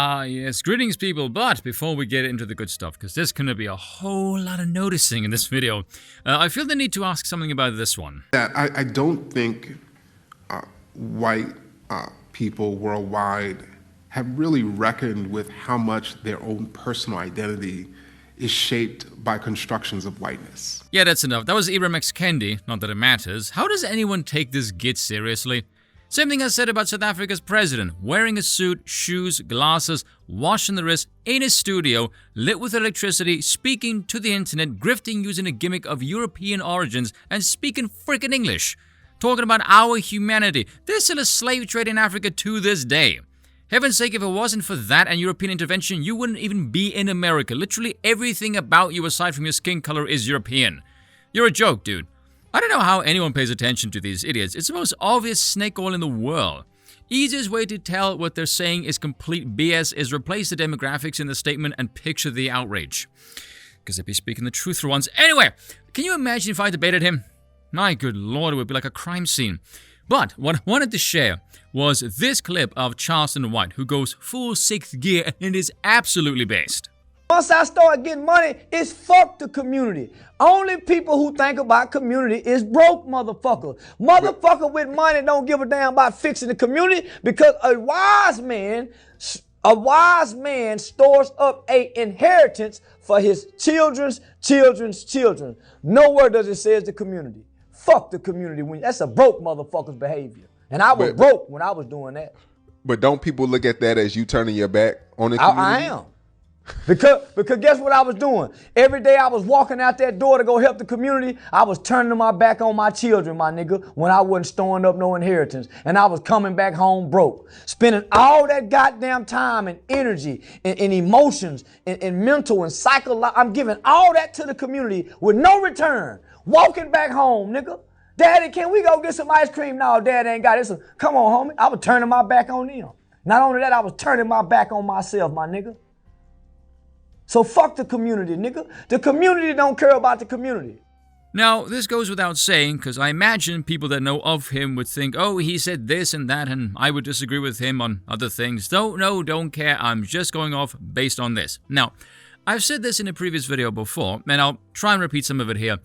Ah, yes, greetings people, but before we get into the good stuff, because there's going to be a whole lot of noticing in this video, I feel the need to ask something about this one. I don't think white people worldwide have really reckoned with how much their own personal identity is shaped by constructions of whiteness. Yeah, that's enough. That was Ibram X. Kendi, not that it matters. How does anyone take this git seriously? Same thing I said about South Africa's president, wearing a suit, shoes, glasses, washing the wrist, in his studio, lit with electricity, speaking to the internet, grifting using a gimmick of European origins, and speaking frickin' English. Talking about our humanity. There's still a slave trade in Africa to this day. Heaven's sake, if it wasn't for that and European intervention, you wouldn't even be in America. Literally everything about you aside from your skin color is European. You're a joke, dude. I don't know how anyone pays attention to these idiots. It's the most obvious snake oil in the world. Easiest way to tell what they're saying is complete BS is replace the demographics in the statement and picture the outrage. Because they'd be speaking the truth for once. Anyway, can you imagine if I debated him? My good lord, it would be like a crime scene. But what I wanted to share was this clip of Charleston White, who goes full sixth gear and is absolutely based. Once I start getting money, it's fuck the community. Only people who think about community is broke motherfuckers. Motherfucker with money don't give a damn about fixing the community because a wise man stores up a inheritance for his children's children. Nowhere does it say the community. Fuck the community. That's a broke motherfucker's behavior. And I was broke when I was doing that. But don't people look at that as you turning your back on the community? I am. Because guess what I was doing? Every day I was walking out that door to go help the community, I was turning my back on my children, my nigga, when I wasn't storing up no inheritance. And I was coming back home broke. Spending all that goddamn time and energy and emotions and mental and psychological. I'm giving all that to the community with no return. Walking back home, nigga. Daddy, can we go get some ice cream? No, Dad ain't got it. So, come on, homie. I was turning my back on them. Not only that, I was turning my back on myself, my nigga. So fuck the community, nigga. The community don't care about the community. Now, this goes without saying, because I imagine people that know of him would think, oh, he said this and that, and I would disagree with him on other things. Don't care. I'm just going off based on this. Now, I've said this in a previous video before, and I'll try and repeat some of it here.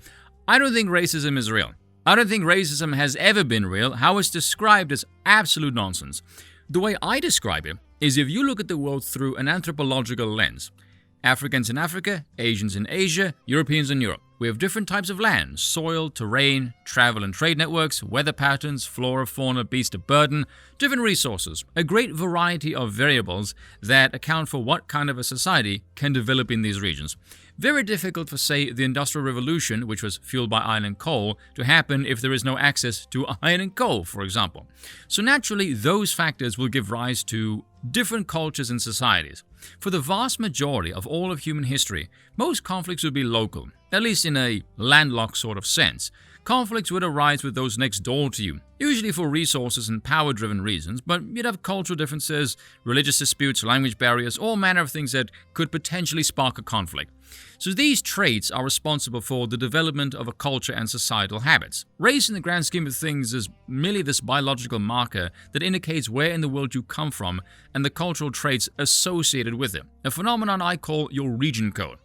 I don't think racism is real. I don't think racism has ever been real. How it's described is absolute nonsense. The way I describe it is if you look at the world through an anthropological lens. Africans in Africa, Asians in Asia, Europeans in Europe. We have different types of land, soil, terrain, travel and trade networks, weather patterns, flora, fauna, beast of burden, different resources, a great variety of variables that account for what kind of a society can develop in these regions. Very difficult for, say, the Industrial Revolution, which was fueled by iron and coal, to happen if there is no access to iron and coal, for example. So naturally, those factors will give rise to different cultures and societies. For the vast majority of all of human history, most conflicts would be local, at least in a landlocked sort of sense. Conflicts would arise with those next door to you, usually for resources and power-driven reasons, but you'd have cultural differences, religious disputes, language barriers, all manner of things that could potentially spark a conflict. So these traits are responsible for the development of a culture and societal habits. Race, in the grand scheme of things, is merely this biological marker that indicates where in the world you come from and the cultural traits associated with it, a phenomenon I call your region code.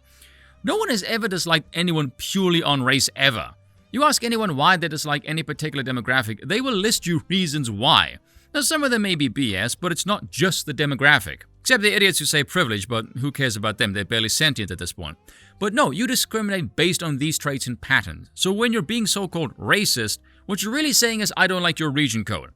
No one has ever disliked anyone purely on race ever. You ask anyone why they dislike any particular demographic, they will list you reasons why. Now, some of them may be BS, but it's not just the demographic. Except the idiots who say privilege, but who cares about them? They're barely sentient at this point. But no, you discriminate based on these traits and patterns. So when you're being so-called racist, what you're really saying is, I don't like your region code.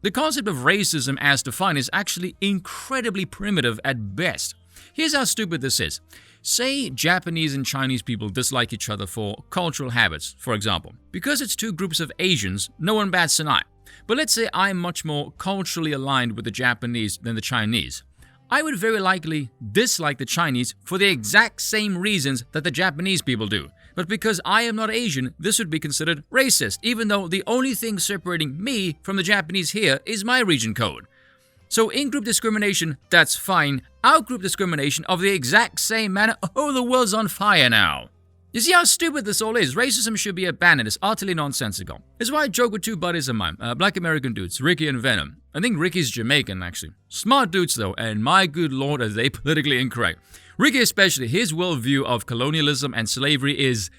The concept of racism as defined is actually incredibly primitive at best. Here's how stupid this is. Say Japanese and Chinese people dislike each other for cultural habits, for example. Because it's two groups of Asians, no one bats an eye. But let's say I'm much more culturally aligned with the Japanese than the Chinese. I would very likely dislike the Chinese for the exact same reasons that the Japanese people do. But because I am not Asian, this would be considered racist, even though the only thing separating me from the Japanese here is my region code. So in-group discrimination, that's fine. Out-group discrimination of the exact same manner, oh, the world's on fire now. You see how stupid this all is? Racism should be abandoned. It's utterly nonsensical. It's why I joke with two buddies of mine, black American dudes, Ricky and Venom. I think Ricky's Jamaican, actually. Smart dudes, though, and my good lord, are they politically incorrect. Ricky especially, his worldview of colonialism and slavery is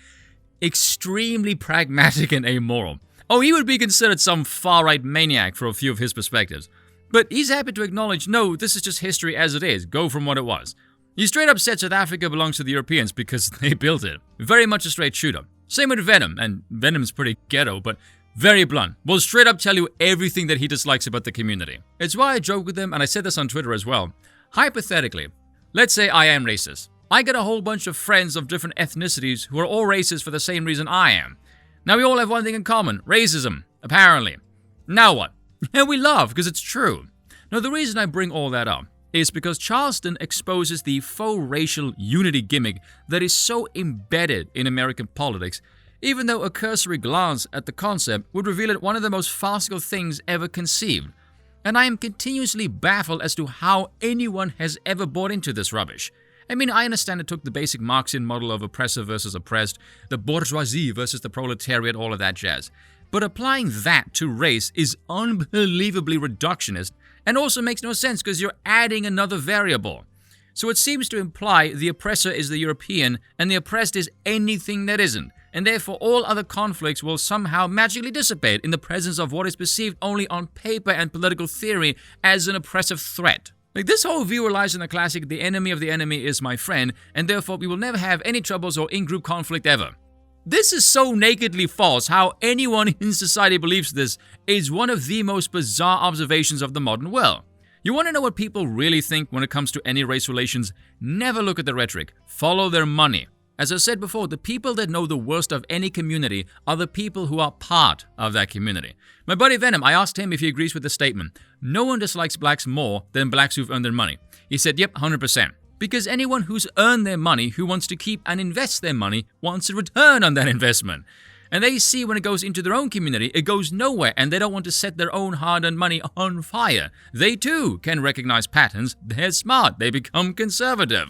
extremely pragmatic and amoral. Oh, he would be considered some far-right maniac for a few of his perspectives. But he's happy to acknowledge, no, this is just history as it is, go from what it was. He straight up said South Africa belongs to the Europeans because they built it. Very much a straight shooter. Same with Venom, and Venom's pretty ghetto, but very blunt. Will straight up tell you everything that he dislikes about the community. It's why I joke with him, and I said this on Twitter as well. Hypothetically, let's say I am racist. I get a whole bunch of friends of different ethnicities who are all racist for the same reason I am. Now we all have one thing in common, racism, apparently. Now what? And we laugh because it's true. Now the reason I bring all that up is because Charleston exposes the faux racial unity gimmick that is so embedded in American politics, even though a cursory glance at the concept would reveal it one of the most farcical things ever conceived. And I am continuously baffled as to how anyone has ever bought into this rubbish. I mean, I understand it took the basic Marxian model of oppressor versus oppressed, the bourgeoisie versus the proletariat, all of that jazz. But applying that to race is unbelievably reductionist and also makes no sense because you're adding another variable. So it seems to imply the oppressor is the European and the oppressed is anything that isn't, and therefore all other conflicts will somehow magically dissipate in the presence of what is perceived only on paper and political theory as an oppressive threat. Like, this whole view relies on the classic, the enemy of the enemy is my friend, and therefore we will never have any troubles or in-group conflict ever. This is so nakedly false. How anyone in society believes this is one of the most bizarre observations of the modern world. You want to know what people really think when it comes to any race relations? Never look at the rhetoric. Follow their money. As I said before, the people that know the worst of any community are the people who are part of that community. My buddy Venom, I asked him if he agrees with the statement, no one dislikes blacks more than blacks who've earned their money. He said, yep, 100%. Because anyone who's earned their money, who wants to keep and invest their money, wants a return on that investment. And they see when it goes into their own community, it goes nowhere, and they don't want to set their own hard-earned money on fire. They too can recognize patterns. They're smart. They become conservative.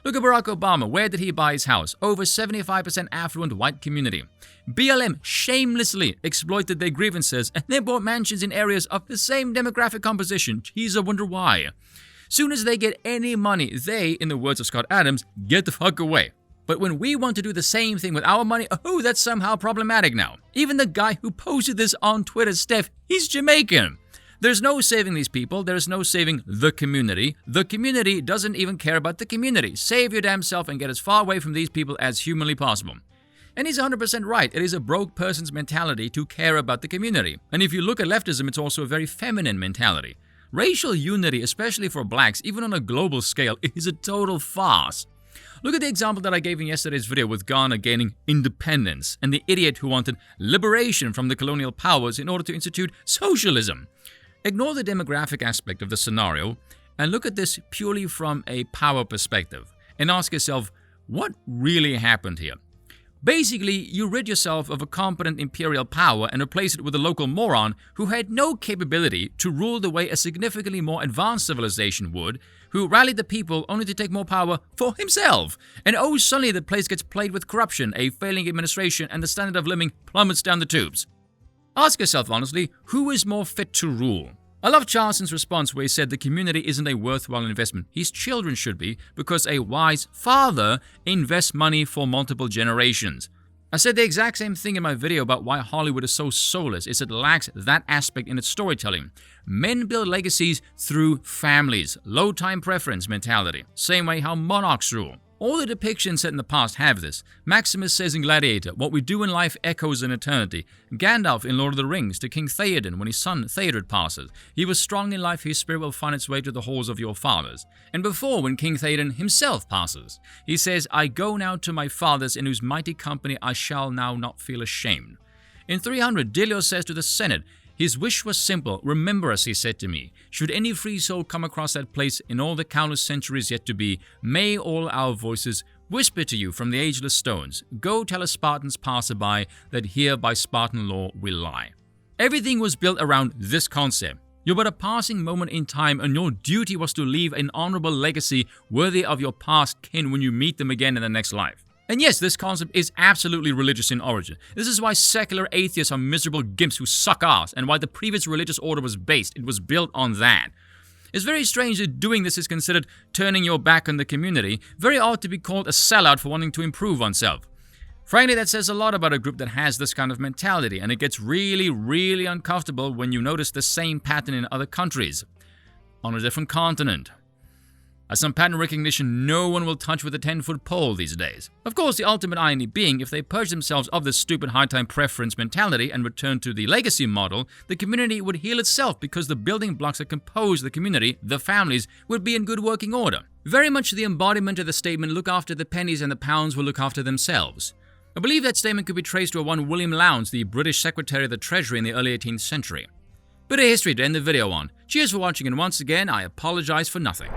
Look at Barack Obama. Where did he buy his house? Over 75% affluent white community. BLM shamelessly exploited their grievances, and they bought mansions in areas of the same demographic composition. Geez, I wonder why. Soon as they get any money, they, in the words of Scott Adams, get the fuck away. But when we want to do the same thing with our money, oh, that's somehow problematic now. Even the guy who posted this on Twitter, Steph, he's Jamaican. There's no saving these people. There's no saving the community. The community doesn't even care about the community. Save your damn self and get as far away from these people as humanly possible. And he's 100% right. It is a broke person's mentality to care about the community. And if you look at leftism, it's also a very feminine mentality. Racial unity, especially for blacks, even on a global scale, is a total farce. Look at the example that I gave in yesterday's video with Ghana gaining independence and the idiot who wanted liberation from the colonial powers in order to institute socialism. Ignore the demographic aspect of the scenario and look at this purely from a power perspective and ask yourself, what really happened here? Basically, you rid yourself of a competent imperial power and replace it with a local moron who had no capability to rule the way a significantly more advanced civilization would, who rallied the people only to take more power for himself. And oh, suddenly the place gets plagued with corruption, a failing administration, and the standard of living plummets down the tubes. Ask yourself honestly, who is more fit to rule? I love Charleston's response where he said the community isn't a worthwhile investment. His children should be, because a wise father invests money for multiple generations. I said the exact same thing in my video about why Hollywood is so soulless, is it lacks that aspect in its storytelling. Men build legacies through families, low time preference mentality, same way how monarchs rule. All the depictions set in the past have this. Maximus says in Gladiator, what we do in life echoes in eternity. Gandalf in Lord of the Rings to King Theoden when his son Theoden passes. He was strong in life, his spirit will find its way to the halls of your fathers. And before, when King Theoden himself passes, he says, I go now to my fathers, in whose mighty company I shall now not feel ashamed. In 300, Delius says to the Senate, his wish was simple. Remember us, he said to me. Should any free soul come across that place in all the countless centuries yet to be, may all our voices whisper to you from the ageless stones. Go tell a Spartan's passerby that here by Spartan law we lie. Everything was built around this concept. You're but a passing moment in time, and your duty was to leave an honorable legacy worthy of your past kin when you meet them again in the next life. And yes, this concept is absolutely religious in origin. This is why secular atheists are miserable gimps who suck ass, and why the previous religious order was based. It was built on that. It's very strange that doing this is considered turning your back on the community, very odd to be called a sellout for wanting to improve oneself. Frankly, that says a lot about a group that has this kind of mentality, and it gets really, really uncomfortable when you notice the same pattern in other countries, on a different continent. As some pattern recognition no one will touch with a 10-foot pole these days. Of course, the ultimate irony being, if they purge themselves of this stupid high-time preference mentality and return to the legacy model, the community would heal itself because the building blocks that compose the community, the families, would be in good working order. Very much the embodiment of the statement, look after the pennies and the pounds will look after themselves. I believe that statement could be traced to one William Lowndes, the British Secretary of the Treasury in the early 18th century. Bit of history to end the video on. Cheers for watching, and once again, I apologize for nothing.